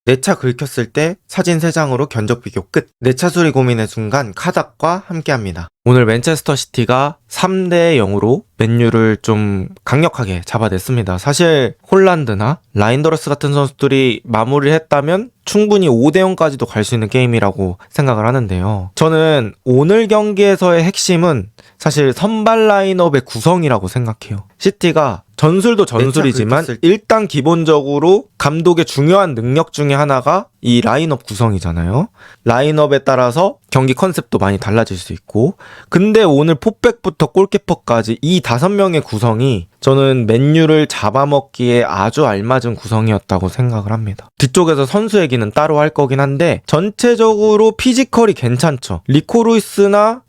내 차 긁혔을 때 사진 3장으로 견적 비교 끝. 내 차 수리 고민의 순간 카닥과 함께합니다. 오늘 맨체스터 시티가 3대 0으로 맨유를 좀 강력하게 잡아냈습니다. 사실 홀란드나 라인더러스 같은 선수들이 마무리를 했다면 충분히 5대 0까지도 갈 수 있는 게임이라고 생각을 하는데요. 저는 오늘 경기에서의 핵심은 사실 선발 라인업의 구성이라고 생각해요. 시티가 전술도 전술이지만 일단 기본적으로 감독의 중요한 능력 중에 하나가 이 라인업 구성이잖아요. 라인업에 따라서 경기 컨셉도 많이 달라질 수 있고, 근데 오늘 포백부터 골키퍼까지 이 5명의 구성이 저는 맨유를 잡아먹기에 아주 알맞은 구성이었다고 생각을 합니다. 뒤쪽에서 선수 얘기는 따로 할 거긴 한데 전체적으로 피지컬이 괜찮죠. 리코 루이스나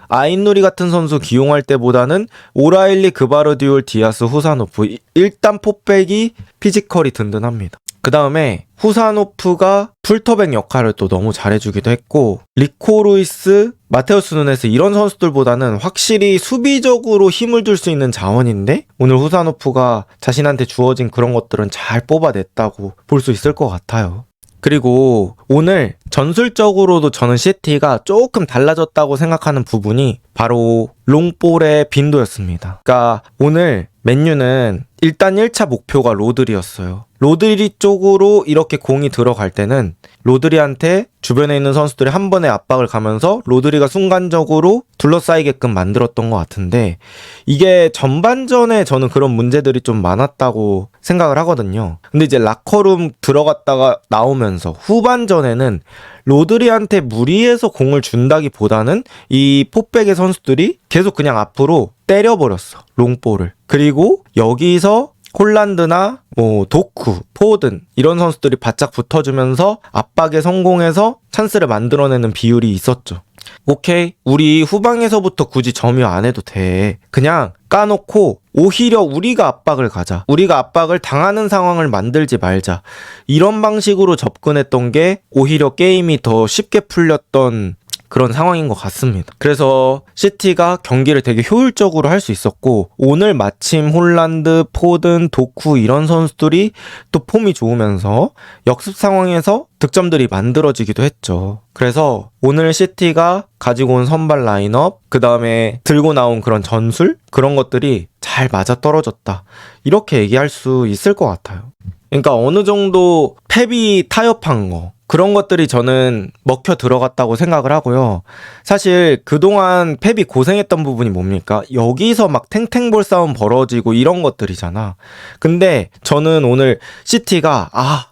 아인누리 같은 선수 기용할 때보다는 오라일리, 그바르디올, 디아스, 후사노프, 일단 포백이 피지컬이 든든합니다. 그 다음에 후사노프가 풀터백 역할을 또 너무 잘해주기도 했고, 리코 루이스, 마테우스 누네스 이런 선수들보다는 확실히 수비적으로 힘을 줄 수 있는 자원인데 오늘 후사노프가 자신한테 주어진 그런 것들은 잘 뽑아냈다고 볼 수 있을 것 같아요. 그리고 오늘 전술적으로도 저는 시티가 조금 달라졌다고 생각하는 부분이 바로 롱볼의 빈도였습니다. 그러니까 오늘 맨유는 일단 1차 목표가 로드리였어요. 로드리 쪽으로 이렇게 공이 들어갈 때는 로드리한테 주변에 있는 선수들이 한 번에 압박을 가면서 로드리가 순간적으로 둘러싸이게끔 만들었던 것 같은데, 이게 전반전에 저는 그런 문제들이 좀 많았다고 생각을 하거든요. 근데 이제 라커룸 들어갔다가 나오면서 후반전에는 로드리한테 무리해서 공을 준다기보다는 이 포백의 선수들이 계속 그냥 앞으로 때려버렸어, 롱볼을. 그리고 여기서 홀란드나 도쿠, 포든 이런 선수들이 바짝 붙어주면서 압박에 성공해서 찬스를 만들어내는 비율이 있었죠. 오케이, 우리 후방에서부터 굳이 점유 안 해도 돼. 그냥 까놓고 오히려 우리가 압박을 가자. 우리가 압박을 당하는 상황을 만들지 말자. 이런 방식으로 접근했던 게 오히려 게임이 더 쉽게 풀렸던 그런 상황인 것 같습니다. 그래서 시티가 경기를 되게 효율적으로 할 수 있었고, 오늘 마침 홀란드, 포든, 도쿠 이런 선수들이 또 폼이 좋으면서 역습 상황에서 득점들이 만들어지기도 했죠. 그래서 오늘 시티가 가지고 온 선발 라인업, 그 다음에 들고 나온 그런 전술, 그런 것들이 잘 맞아떨어졌다, 이렇게 얘기할 수 있을 것 같아요. 그러니까 어느 정도 펩이 타협한 거, 그런 것들이 저는 먹혀 들어갔다고 생각을 하고요. 사실 그동안 펩이 고생했던 부분이 뭡니까? 여기서 막 탱탱볼 싸움 벌어지고 이런 것들이잖아. 근데 저는 오늘 시티가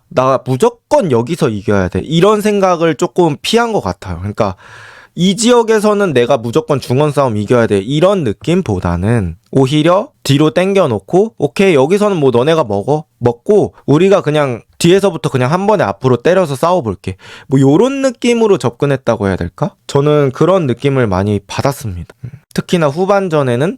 나 무조건 여기서 이겨야 돼, 이런 생각을 조금 피한 것 같아요. 그러니까 이 지역에서는 내가 무조건 중원 싸움 이겨야 돼, 이런 느낌보다는 오히려 뒤로 당겨놓고, 오케이, 여기서는 너네가 먹고 우리가 그냥 뒤에서부터 그냥 한 번에 앞으로 때려서 싸워볼게, 요런 느낌으로 접근했다고 해야 될까? 저는 그런 느낌을 많이 받았습니다. 특히나 후반전에는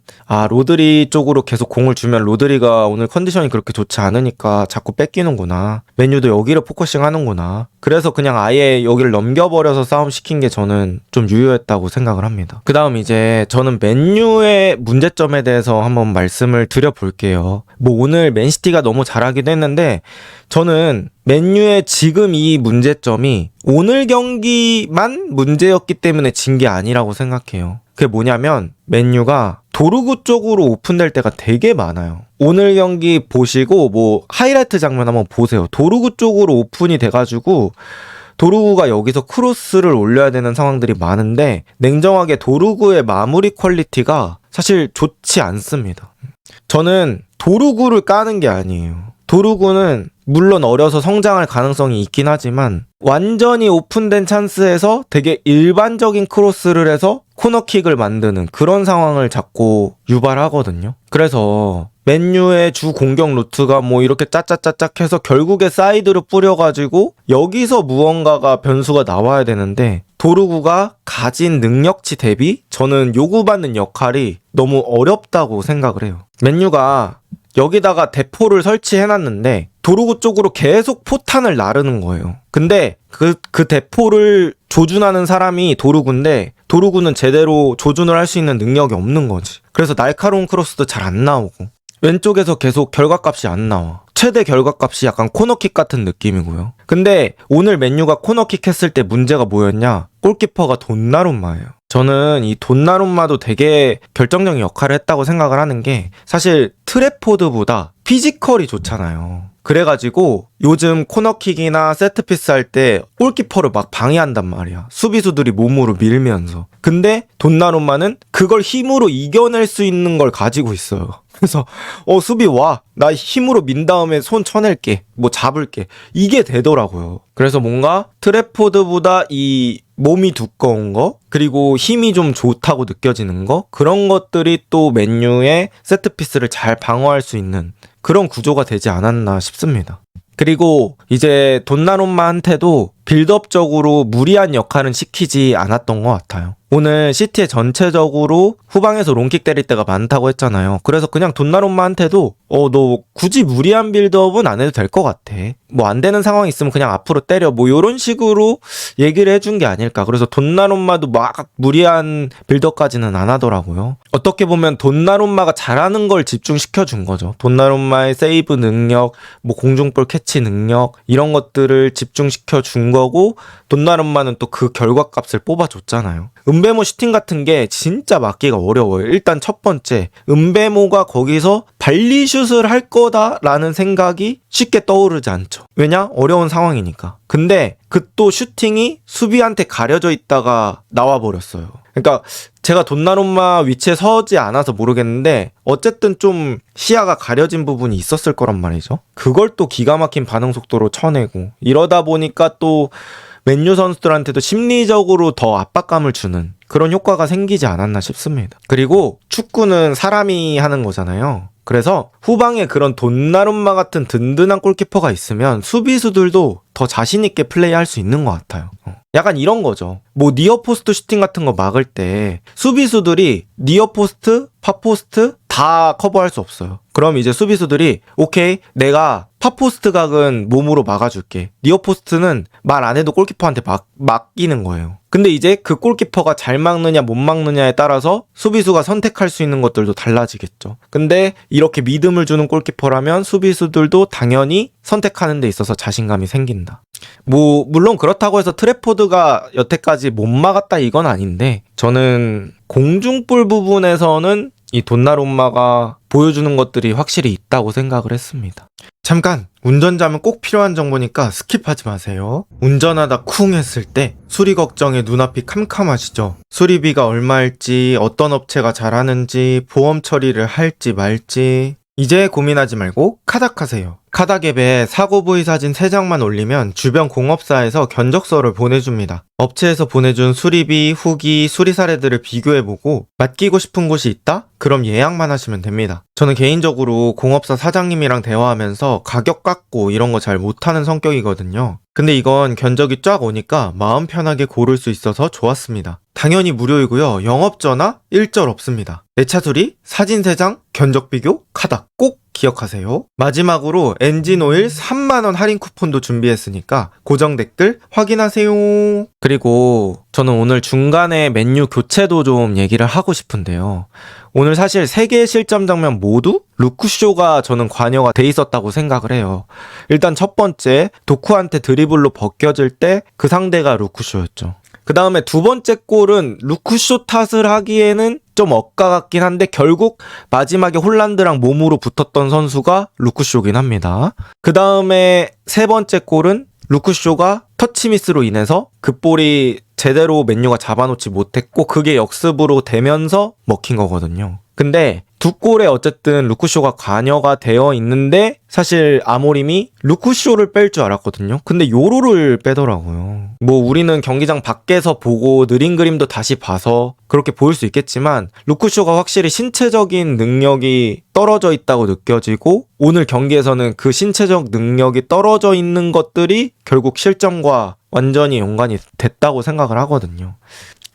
로드리 쪽으로 계속 공을 주면 로드리가 오늘 컨디션이 그렇게 좋지 않으니까 자꾸 뺏기는구나, 맨유도 여기를 포커싱 하는구나, 그래서 그냥 아예 여기를 넘겨버려서 싸움 시킨 게 저는 좀 유효했다고 생각을 합니다. 그 다음 이제 저는 맨유의 문제점에 대해서 한번 말씀을 드려볼게요. 오늘 맨시티가 너무 잘하기도 했는데 저는 맨유의 지금 이 문제점이 오늘 경기만 문제였기 때문에 진 게 아니라고 생각해요. 그게 뭐냐면 맨유가 도루구 쪽으로 오픈될 때가 되게 많아요. 오늘 경기 보시고 하이라이트 장면 한번 보세요. 도루구 쪽으로 오픈이 돼가지고 도루구가 여기서 크로스를 올려야 되는 상황들이 많은데, 냉정하게 도루구의 마무리 퀄리티가 사실 좋지 않습니다. 저는 도루구를 까는 게 아니에요. 도루구는 물론 어려서 성장할 가능성이 있긴 하지만 완전히 오픈된 찬스에서 되게 일반적인 크로스를 해서 코너킥을 만드는 그런 상황을 자꾸 유발하거든요. 그래서 맨유의 주 공격 루트가 이렇게 짜짜짜짝 해서 결국에 사이드로 뿌려가지고 여기서 무언가가 변수가 나와야 되는데, 도루구가 가진 능력치 대비 저는 요구받는 역할이 너무 어렵다고 생각을 해요. 맨유가 여기다가 대포를 설치해놨는데 도루구 쪽으로 계속 포탄을 나르는 거예요. 근데 그 대포를 조준하는 사람이 도루구인데 도루구는 제대로 조준을 할 수 있는 능력이 없는 거지. 그래서 날카로운 크로스도 잘 안 나오고 왼쪽에서 계속 결과값이 안 나와. 최대 결과값이 약간 코너킥 같은 느낌이고요. 근데 오늘 맨유가 코너킥 했을 때 문제가 뭐였냐? 골키퍼가 돈나룸마예요. 저는 이 돈나룸마도 되게 결정적인 역할을 했다고 생각을 하는 게 사실 트래포드보다 피지컬이 좋잖아요. 그래가지고 요즘 코너킥이나 세트피스 할 때 골키퍼를 막 방해한단 말이야. 수비수들이 몸으로 밀면서. 근데 돈나룸마는 그걸 힘으로 이겨낼 수 있는 걸 가지고 있어요. 그래서 수비 와. 나 힘으로 민 다음에 손 쳐낼게. 뭐 잡을게. 이게 되더라고요. 그래서 뭔가 트래포드보다 이 몸이 두꺼운 거 그리고 힘이 좀 좋다고 느껴지는 거 그런 것들이 또 맨유의 세트피스를 잘 방어할 수 있는 그런 구조가 되지 않았나 싶습니다. 그리고 이제 돈나룸마한테도 빌드업적으로 무리한 역할은 시키지 않았던 것 같아요. 오늘 시티에 전체적으로 후방에서 롱킥 때릴 때가 많다고 했잖아요. 그래서 그냥 돈나룸마한테도 너 굳이 무리한 빌드업은 안 해도 될 것 같아. 뭐 안 되는 상황이 있으면 그냥 앞으로 때려. 뭐 이런 식으로 얘기를 해준 게 아닐까. 그래서 돈나룸마도 막 무리한 빌드업까지는 안 하더라고요. 어떻게 보면 돈나룸마가 잘하는 걸 집중시켜 준 거죠. 돈나룸마의 세이브 능력, 뭐 공중볼 캐치 능력 이런 것들을 집중시켜 준 거고 돈나룸마는 또 그 결과값을 뽑아줬잖아요. 은베모 슈팅 같은 게 진짜 막기가 어려워요. 일단 첫 번째, 은베모가 거기서 발리슛을 할 거다라는 생각이 쉽게 떠오르지 않죠. 왜냐? 어려운 상황이니까. 근데 그 또 슈팅이 수비한테 가려져 있다가 나와버렸어요. 그러니까 제가 돈나룸마 위치에 서지 않아서 모르겠는데 어쨌든 좀 시야가 가려진 부분이 있었을 거란 말이죠. 그걸 또 기가 막힌 반응 속도로 쳐내고 이러다 보니까 또 맨유 선수들한테도 심리적으로 더 압박감을 주는 그런 효과가 생기지 않았나 싶습니다. 그리고 축구는 사람이 하는 거잖아요. 그래서 후방에 그런 돈나룸마 같은 든든한 골키퍼가 있으면 수비수들도 더 자신있게 플레이할 수 있는 것 같아요. 약간 이런 거죠. 뭐 니어포스트 슈팅 같은 거 막을 때 수비수들이 니어포스트, 팝포스트 다 커버할 수 없어요. 그럼 이제 수비수들이 오케이 내가 팝포스트 각은 몸으로 막아줄게. 니어포스트는 말 안 해도 골키퍼한테 맡기는 거예요. 근데 이제 그 골키퍼가 잘 막느냐 못 막느냐에 따라서 수비수가 선택할 수 있는 것들도 달라지겠죠. 근데 이렇게 믿음을 주는 골키퍼라면 수비수들도 당연히 선택하는 데 있어서 자신감이 생긴다. 뭐 물론 그렇다고 해서 트래포드가 여태까지 못 막았다 이건 아닌데 저는 공중볼 부분에서는 이 돈나룸마가 보여주는 것들이 확실히 있다고 생각을 했습니다. 잠깐! 운전자면 꼭 필요한 정보니까 스킵하지 마세요. 운전하다 쿵 했을 때 수리 걱정에 눈앞이 캄캄하시죠? 수리비가 얼마일지, 어떤 업체가 잘하는지, 보험 처리를 할지 말지 이제 고민하지 말고 카닥하세요. 카닥앱에 사고 부위 사진 3장만 올리면 주변 공업사에서 견적서를 보내줍니다. 업체에서 보내준 수리비, 후기, 수리 사례들을 비교해보고 맡기고 싶은 곳이 있다? 그럼 예약만 하시면 됩니다. 저는 개인적으로 공업사 사장님이랑 대화하면서 가격 깎고 이런 거 잘 못하는 성격이거든요. 근데 이건 견적이 쫙 오니까 마음 편하게 고를 수 있어서 좋았습니다. 당연히 무료이고요. 영업전화 일절 없습니다. 내 차 수리, 사진 3장, 견적 비교, 카닥 꼭 기억하세요. 마지막으로 엔진오일 3만원 할인 쿠폰도 준비했으니까 고정 댓글 확인하세요. 그리고 저는 오늘 중간에 맨유 교체도 좀 얘기를 하고 싶은데요. 오늘 사실 3개의 실점 장면 모두 루크쇼가 저는 관여가 돼 있었다고 생각을 해요. 일단 첫 번째, 도쿠한테 드리블로 벗겨질 때 그 상대가 루크쇼였죠. 그 다음에 두 번째 골은 루크쇼 탓을 하기에는 좀 억까 같긴 한데 결국 마지막에 홀란드랑 몸으로 붙었던 선수가 루크쇼긴 합니다. 그 다음에 세 번째 골은 루크쇼가 터치미스로 인해서 그 볼이 제대로 맨유가 잡아놓지 못했고 그게 역습으로 되면서 먹힌 거거든요. 근데 두 골에 어쨌든 루크쇼가 관여가 되어 있는데 사실 아모림이 루크쇼를 뺄 줄 알았거든요. 근데 요로를 빼더라고요. 뭐 우리는 경기장 밖에서 보고 느린 그림도 다시 봐서 그렇게 보일 수 있겠지만 루크쇼가 확실히 신체적인 능력이 떨어져 있다고 느껴지고 오늘 경기에서는 그 신체적 능력이 떨어져 있는 것들이 결국 실점과 완전히 연관이 됐다고 생각을 하거든요.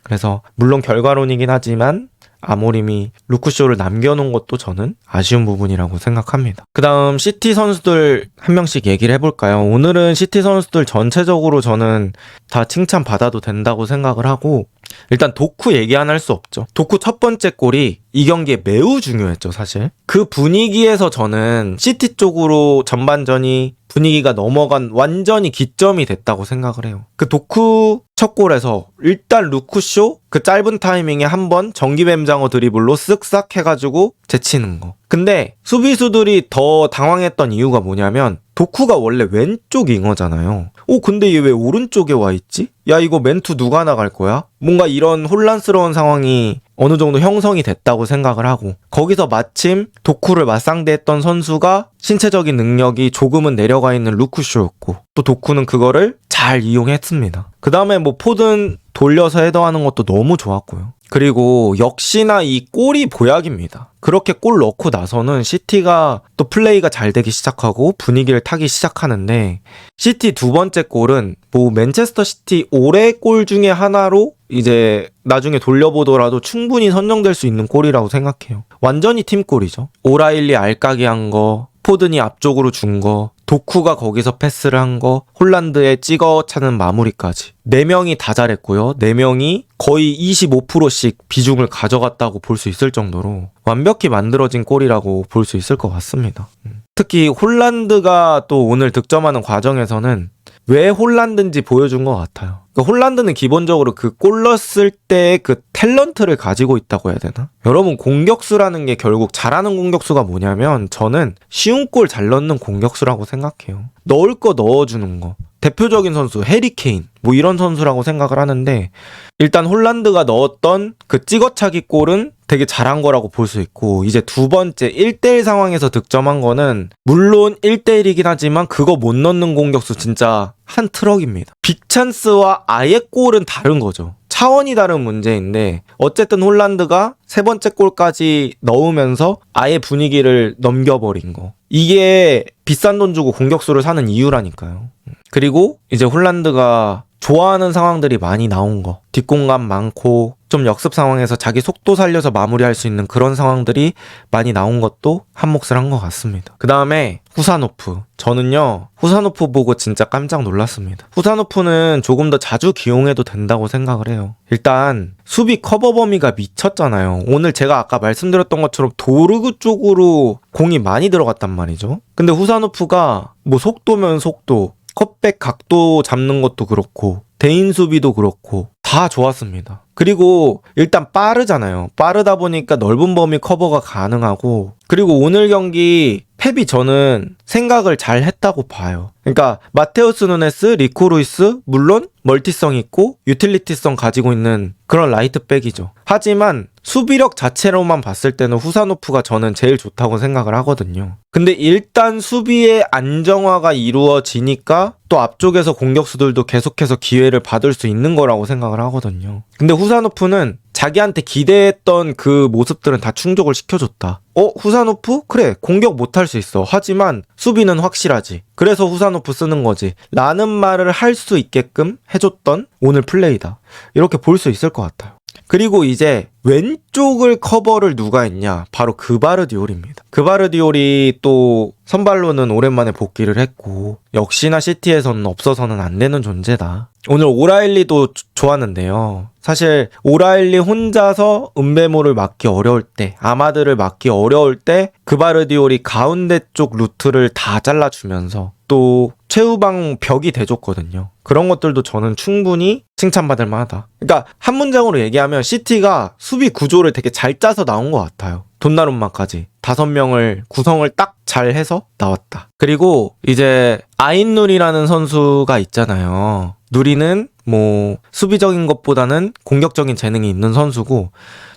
그래서 물론 결과론이긴 하지만 아모림이 루크쇼를 남겨놓은 것도 저는 아쉬운 부분이라고 생각합니다. 그 다음 시티 선수들 한 명씩 얘기를 해볼까요? 오늘은 시티 선수들 전체적으로 저는 다 칭찬받아도 된다고 생각을 하고 일단 도쿠 얘기 안 할 수 없죠. 도쿠 첫 번째 골이 이 경기에 매우 중요했죠, 사실. 그 분위기에서 저는 시티 쪽으로 전반전이 분위기가 넘어간 완전히 기점이 됐다고 생각을 해요. 그 도쿠 첫 골에서 일단 루크쇼 그 짧은 타이밍에 한번 전기뱀장어 드리블로 쓱싹 해가지고 제치는 거. 근데 수비수들이 더 당황했던 이유가 뭐냐면 도쿠가 원래 왼쪽 윙어잖아요. 근데 얘 왜 오른쪽에 와 있지? 야, 이거 멘투 누가 나갈 거야? 뭔가 이런 혼란스러운 상황이 어느 정도 형성이 됐다고 생각을 하고, 거기서 마침 도쿠를 맞상대했던 선수가 신체적인 능력이 조금은 내려가 있는 루크쇼였고, 또 도쿠는 그거를 잘 이용했습니다. 그 다음에 뭐 포든 돌려서 헤더하는 것도 너무 좋았고요. 그리고 역시나 이 골이 보약입니다. 그렇게 골 넣고 나서는 시티가 또 플레이가 잘 되기 시작하고 분위기를 타기 시작하는데, 시티 두 번째 골은 뭐 맨체스터 시티 올해 골 중에 하나로 이제 나중에 돌려보더라도 충분히 선정될 수 있는 골이라고 생각해요. 완전히 팀골이죠. 오라일리 알까기한 거, 포든이 앞쪽으로 준 거, 도쿠가 거기서 패스를 한 거, 홀란드에 찍어 차는 마무리까지. 4명이 다 잘했고요. 4명이 거의 25%씩 비중을 가져갔다고 볼 수 있을 정도로 완벽히 만들어진 골이라고 볼 수 있을 것 같습니다. 특히 홀란드가 또 오늘 득점하는 과정에서는 왜 홀란드인지 보여준 것 같아요. 그러니까 홀란드는 기본적으로 그 골 넣었을 때 그 탤런트를 가지고 있다고 해야 되나? 여러분, 공격수라는 게 결국 잘하는 공격수가 뭐냐면 저는 쉬운 골 잘 넣는 공격수라고 생각해요. 넣을 거 넣어주는 거. 대표적인 선수 해리 케인 뭐 이런 선수라고 생각을 하는데, 일단 홀란드가 넣었던 그 찍어차기 골은 되게 잘한 거라고 볼 수 있고, 이제 두 번째 1대1 상황에서 득점한 거는 물론 1대1이긴 하지만 그거 못 넣는 공격수 진짜 한 트럭입니다. 빅찬스와 아예 골은 다른 거죠. 차원이 다른 문제인데, 어쨌든 홀란드가 세 번째 골까지 넣으면서 아예 분위기를 넘겨버린 거. 이게 비싼 돈 주고 공격수를 사는 이유라니까요. 그리고 이제 홀란드가 좋아하는 상황들이 많이 나온 거. 뒷공간 많고 좀 역습 상황에서 자기 속도 살려서 마무리할 수 있는 그런 상황들이 많이 나온 것도 한 몫을 한 것 같습니다. 그 다음에 후사노프. 저는요, 후사노프 보고 진짜 깜짝 놀랐습니다. 후사노프는 조금 더 자주 기용해도 된다고 생각을 해요. 일단 수비 커버 범위가 미쳤잖아요. 오늘 제가 아까 말씀드렸던 것처럼 도르그 쪽으로 공이 많이 들어갔단 말이죠. 근데 후사노프가 뭐 속도면 속도, 컷백 각도 잡는 것도 그렇고 대인 수비도 그렇고 다 좋았습니다. 그리고 일단 빠르잖아요. 빠르다 보니까 넓은 범위 커버가 가능하고, 그리고 오늘 경기 펩이 저는 생각을 잘 했다고 봐요. 그러니까 마테우스 누네스, 리코 루이스 물론 멀티성 있고 유틸리티성 가지고 있는 그런 라이트백이죠. 하지만 수비력 자체로만 봤을 때는 후사노프가 저는 제일 좋다고 생각을 하거든요. 근데 일단 수비의 안정화가 이루어지니까 또 앞쪽에서 공격수들도 계속해서 기회를 받을 수 있는 거라고 생각을 하거든요. 근데 후사노프는 자기한테 기대했던 그 모습들은 다 충족을 시켜줬다. 후사노프? 그래, 공격 못할 수 있어. 하지만 수비는 확실하지. 그래서 후사노프 쓰는 거지. 라는 말을 할 수 있게끔 해줬던 오늘 플레이다. 이렇게 볼 수 있을 것 같아요. 그리고 이제 왼쪽을 커버를 누가 했냐? 바로 그바르디올입니다. 그바르디올이 또 선발로는 오랜만에 복귀를 했고, 역시나 시티에서는 없어서는 안 되는 존재다. 오늘 오라일리도 좋았는데요. 사실 오라일리 혼자서 은베모를 막기 어려울 때, 아마드를 막기 어려울 때 그바르디올이 가운데 쪽 루트를 다 잘라주면서 또 최후방 벽이 돼줬거든요. 그런 것들도 저는 충분히 칭찬받을 만하다. 그러니까 한 문장으로 얘기하면 시티가 수비 구조를 되게 잘 짜서 나온 것 같아요. 돈나룸마까지 5명을 구성을 딱 잘 해서 나왔다. 그리고 이제 아인누리라는 선수가 있잖아요. 누리는 뭐 수비적인 것보다는 공격적인 재능이 있는 선수고,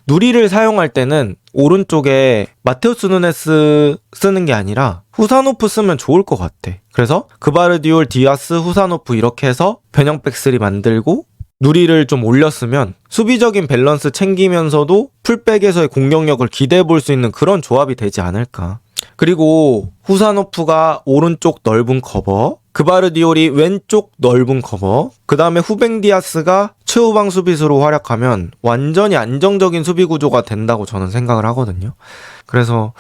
누리를 사용할 때는 오른쪽에 마테우스 누네스 쓰는 게 아니라 후사노프 쓰면 좋을 것 같아. 그래서 그바르디올, 디아스, 후사노프 이렇게 해서 변형백3 만들고 누리를 좀 올렸으면 수비적인 밸런스 챙기면서도 풀백에서의 공격력을 기대해 볼 수 있는 그런 조합이 되지 않을까. 그리고 후사노프가 오른쪽 넓은 커버, 그바르디올이 왼쪽 넓은 커버, 그 다음에 후뱅 디아스가 최후방 수비수로 활약하면 완전히 안정적인 수비 구조가 된다고 저는 생각을 하거든요. 그래서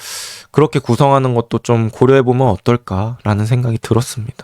그렇게 구성하는 것도 좀 고려해보면 어떨까라는 생각이 들었습니다.